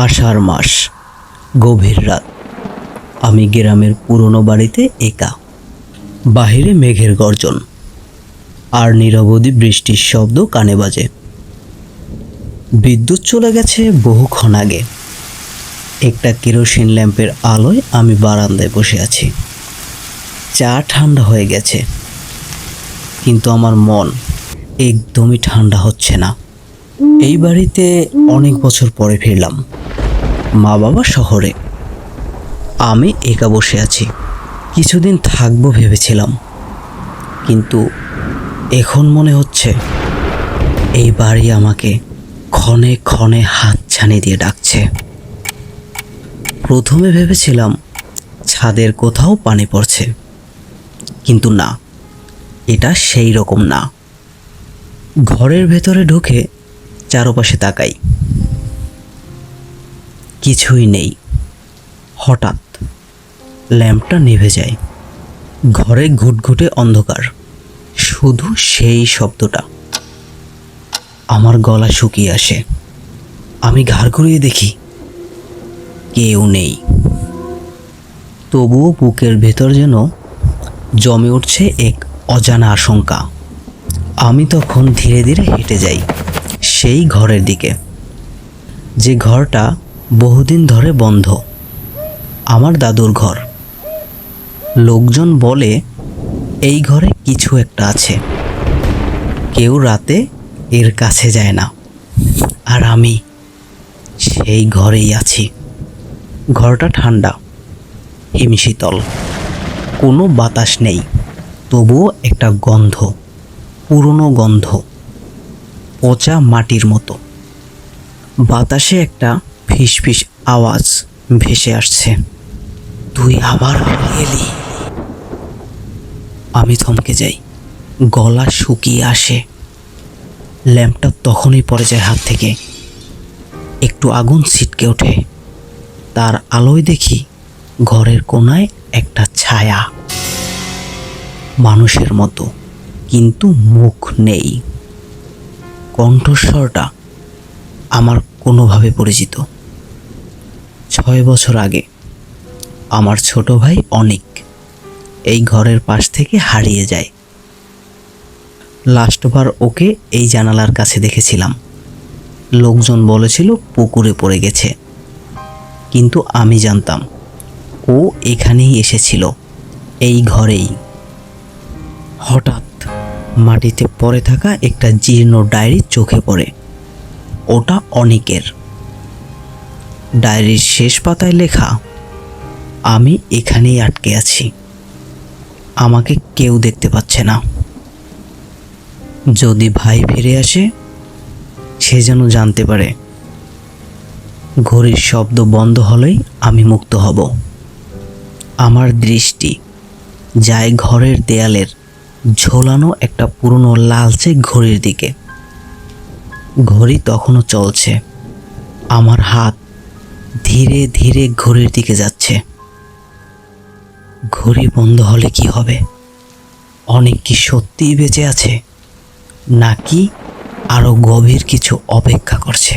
আষাঢ় মাস, গভীর রাত। আমি গ্রামের পুরনো বাড়িতে একা। বাহিরে মেঘের গর্জন আর নিরবধি বৃষ্টির শব্দ কানে বাজে। বিদ্যুৎ চলে গেছে বহুক্ষণ আগে। একটা কেরোসিন ল্যাম্পের আলোয় আমি বারান্দায় বসে আছি। চা ঠান্ডা হয়ে গেছে, কিন্তু আমার মন একদমই ঠান্ডা হচ্ছে না। এই বাড়িতে অনেক বছর পরে ফিরলাম। মা বাবা শহরে, আমি একা বসে আছি। কিছুদিন থাকবো ভেবেছিলাম, কিন্তু এখন মনে হচ্ছে এই বাড়ি আমাকে ক্ষণে ক্ষণে হাতছানি দিয়ে ডাকছে। প্রথমে ভেবেছিলাম ছাদের কোথাও পানি পড়ছে, কিন্তু না, এটা সেই রকম না। ঘরের ভেতরে ঢুকে চারপাশে তাকাই, কিছুই নেই। হঠাৎ ল্যাম্পটা নিভে যায়। ঘরে ঘুটঘুটে অন্ধকার, শুধু সেই শব্দটা। আমার গলা শুকিয়ে আসে। আমি ঘাড় ঘুরিয়ে দেখি, কেউ নেই। তবুও বুকের ভেতর যেন জমে উঠছে এক অজানা আশঙ্কা। আমি তখন ধীরে ধীরে হেঁটে যাই সেই ঘরের দিকে, যে ঘরটা বহুদিন ধরে বন্ধ। আমার দাদুর ঘর। লোকজন বলে এই ঘরে কিছু একটা আছে। কেউ রাতে এর কাছে যায় না, আর আমি সেই ঘরেই আছি। ঘরটা ঠান্ডা, হিমশীতল, কোনো বাতাস নেই। তবুও একটা গন্ধ, পুরনো গন্ধ, পচা মাটির মতো। বাতাসে একটা ফিসফিস আওয়াজ ভেসে আসছে, তুই আবার এলি। আমি থমকে যাই, গলা শুকিয়ে আসে। ল্যাম্পটা তখনই পড়ে যায় হাত থেকে। একটু আগুন ছিটকে ওঠে। তার আলোয় দেখি ঘরের কোনায় একটা ছায়া, মানুষের মতো, কিন্তু মুখ নেই। কণ্ঠস্বরটা আমার কোনোভাবে পরিচিত। 6 বছর আগে আমার ছোট ভাই অনিক এই ঘরের পাশ থেকে হারিয়ে যায়। লাস্টবার ওকে এই জানালার কাছে দেখেছিলাম। লোকজন বলেছিল পুকুরে পড়ে গেছে, কিন্তু আমি জানতাম ও এখানেই এসেছিল, এই ঘরেই। হঠাৎ মাটিতে পড়ে থাকা একটা জীর্ণ ডায়েরি চোখে পড়ে। ওটা অনিকের। ডায়েরির শেষ পাতায় লেখা, আমি এখানেই আটকে আছি, আমাকে কেউ দেখতে পাচ্ছে না। যদি ভাই ফিরে আসে, সে যেন জানতে পারে ঘড়ির শব্দ বন্ধ হলেই আমি মুক্ত হব। আমার দৃষ্টি যায় ঘরের দেয়ালের ঝোলানো একটা পুরনো লালচে ঘড়ির দিকে। ঘড়ি তখনও চলছে। আমার হাত ধীরে ধীরে ঘড়ির দিকে যাচ্ছে। ঘড়ি বন্ধ হলে কি হবে? অনেক কি সত্যিই বেঁচে আছে, নাকি আরো গভীর কিছু অপেক্ষা করছে?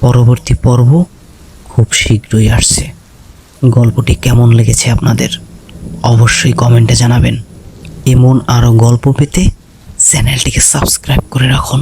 পরবর্তী পর্ব খুব শীঘ্রই আসছে। গল্পটি কেমন লেগেছে আপনাদের অবশ্যই কমেন্টে জানাবেন। এমন আরো গল্প পেতে চ্যানেলটিকে সাবস্ক্রাইব করে রাখুন।